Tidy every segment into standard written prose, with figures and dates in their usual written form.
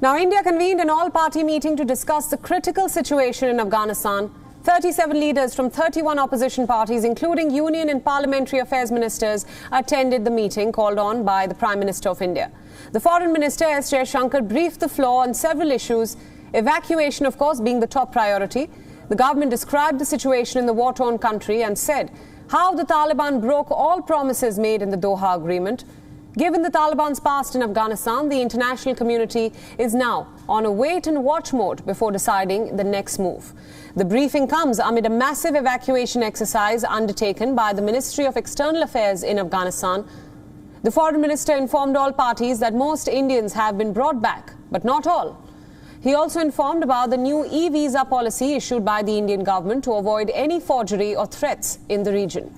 Now, India convened an all-party meeting to discuss the critical situation in Afghanistan. 37 leaders from 31 opposition parties, including Union and Parliamentary Affairs ministers, attended the meeting called on by the Prime Minister of India. The Foreign Minister, S. Jaishankar, briefed the floor on several issues, evacuation, of course, being the top priority. The government described the situation in the war-torn country and said how the Taliban broke all promises made in the Doha Agreement. Given the Taliban's past in Afghanistan, the international community is now on a wait-and-watch mode before deciding the next move. The briefing comes amid a massive evacuation exercise undertaken by the Ministry of External Affairs in Afghanistan. The Foreign Minister informed all parties that most Indians have been brought back, but not all. He also informed about the new e-visa policy issued by the Indian government to avoid any forgery or threats in the region.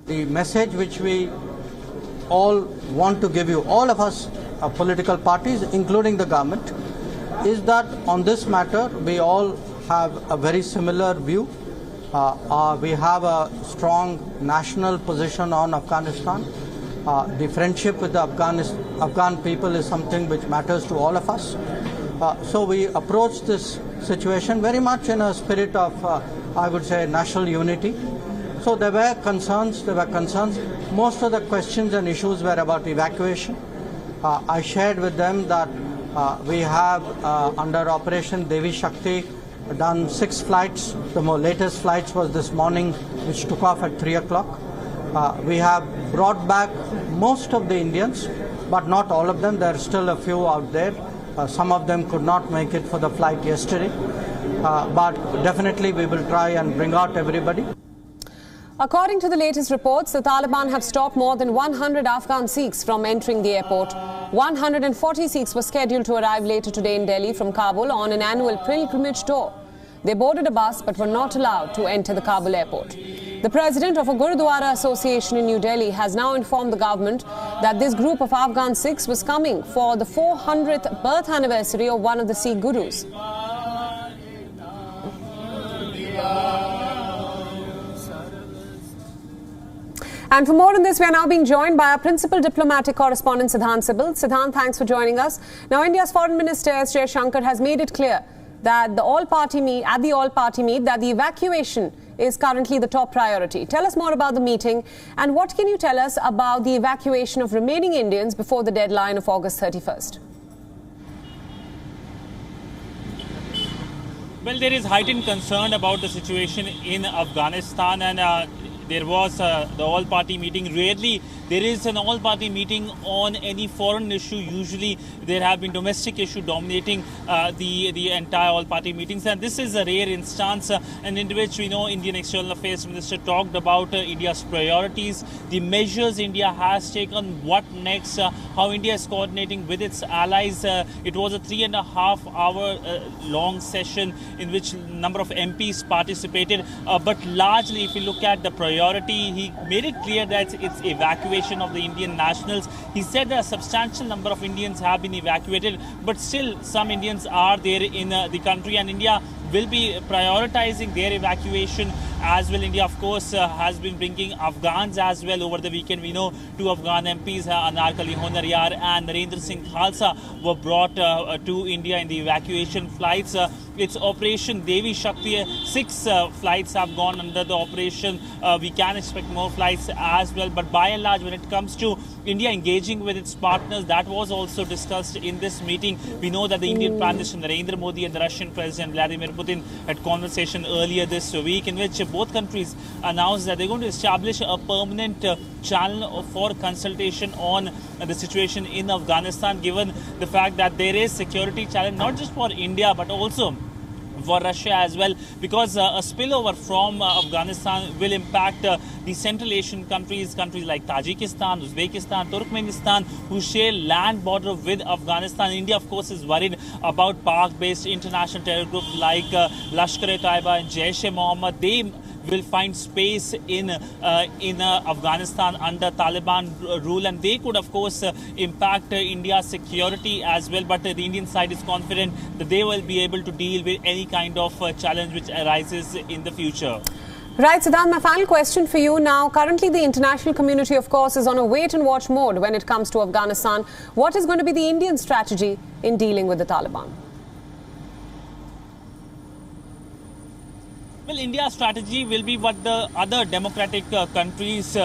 The message which we all want to give you, all of us political parties, including the government, is that on this matter we all have a very similar view. We have a strong national position on Afghanistan. The friendship with the Afghan people is something which matters to all of us. So we approach this situation very much in a spirit of, I would say, national unity. So there were concerns. Most of the questions and issues were about evacuation. I shared with them that we have under Operation Devi Shakti done 6 flights. The latest flights was this morning, which took off at 3 o'clock. We have brought back most of the Indians, but not all of them. There are still a few out there. Some of them could not make it for the flight yesterday. But definitely we will try and bring out everybody. According to the latest reports, the Taliban have stopped more than 100 Afghan Sikhs from entering the airport. 140 Sikhs were scheduled to arrive later today in Delhi from Kabul on an annual pilgrimage tour. They boarded a bus but were not allowed to enter the Kabul airport. The president of a Gurudwara association in New Delhi has now informed the government that this group of Afghan Sikhs was coming for the 400th birth anniversary of one of the Sikh gurus. And for more on this, we are now being joined by our principal diplomatic correspondent, Siddhant Sibal. Siddhant, thanks for joining us. Now, India's Foreign Minister, S. Jaishankar, has made it clear that at the all-party meet, that the evacuation is currently the top priority. Tell us more about the meeting and what can you tell us about the evacuation of remaining Indians before the deadline of August 31st? Well, there is heightened concern about the situation in Afghanistan, and there was the all-party meeting. Rarely there is an all-party meeting on any foreign issue. Usually there have been domestic issue dominating the entire all-party meetings, and this is a rare instance, and in which we know Indian External Affairs Minister talked about India's priorities, the measures India has taken, what next, how India is coordinating with its allies. It was a 3.5-hour long session in which a number of MPs participated, but largely if you look at the priority, he made it clear that it's evacuation of the Indian nationals. He said that a substantial number of Indians have been evacuated, but still some Indians are there in the country, and India will be prioritizing their evacuation as well. India, of course, has been bringing Afghans as well. Over the weekend, we know 2 Afghan MPs, Anarkali Honaryar and Narendra Singh Khalsa, were brought to India in the evacuation flights. It's Operation Devi Shakti. 6 flights have gone under the operation. We can expect more flights as well. But by and large, when it comes to India engaging with its partners, that was also discussed in this meeting. We know that the Indian Prime Minister Narendra Modi and the Russian President Vladimir Putin had conversation earlier this week in which both countries announced that they're going to establish a permanent channel for consultation on the situation in Afghanistan, given the fact that there is security challenge not just for India but also for Russia as well, because a spillover from Afghanistan will impact the Central Asian countries like Tajikistan, Uzbekistan, Turkmenistan, who share land border with Afghanistan. India, of course, is worried about Pak-based international terror groups like Lashkar-e-Taiba and Jaish-e-Mohammed. They will find space in Afghanistan under Taliban rule, and they could, of course, impact India's security as well. But the Indian side is confident that they will be able to deal with any kind of challenge which arises in the future. Right, Siddhant, my final question for you now. Currently, the international community, of course, is on a wait-and-watch mode when it comes to Afghanistan. What is going to be the Indian strategy in dealing with the Taliban? Well, India's strategy will be what the other democratic countries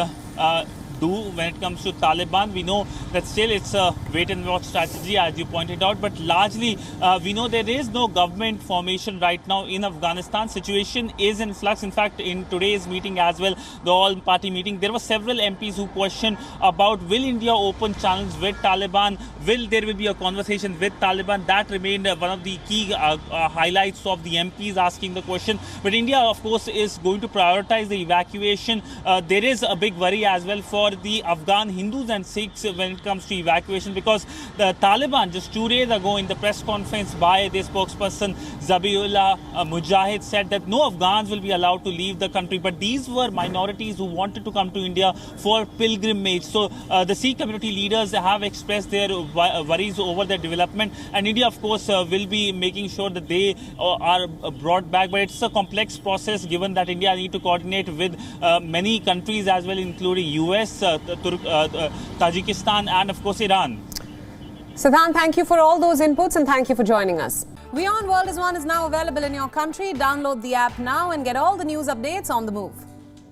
do when it comes to Taliban. We know that still it's a wait-and-watch strategy, as you pointed out, but largely we know there is no government formation right now in Afghanistan. Situation is in flux. In fact, in today's meeting as well, the all-party meeting, there were several MPs who questioned about will India open channels with Taliban, there will be a conversation with Taliban. That remained one of the key highlights of the MPs asking the question. But India, of course, is going to prioritize the evacuation. There is a big worry as well for the Afghan Hindus and Sikhs when it comes to evacuation, because the Taliban just 2 days ago in the press conference by their spokesperson Zabiullah Mujahid said that no Afghans will be allowed to leave the country, but these were minorities who wanted to come to India for pilgrimage. So the Sikh community leaders have expressed their worries over their development, and India, of course, will be making sure that they are brought back. But it's a complex process given that India need to coordinate with many countries as well, including US, Tajikistan and of course Iran. Siddhant, thank you for all those inputs and thank you for joining us. WION World is One is now available in your country. Download the app now and get all the news updates on the move.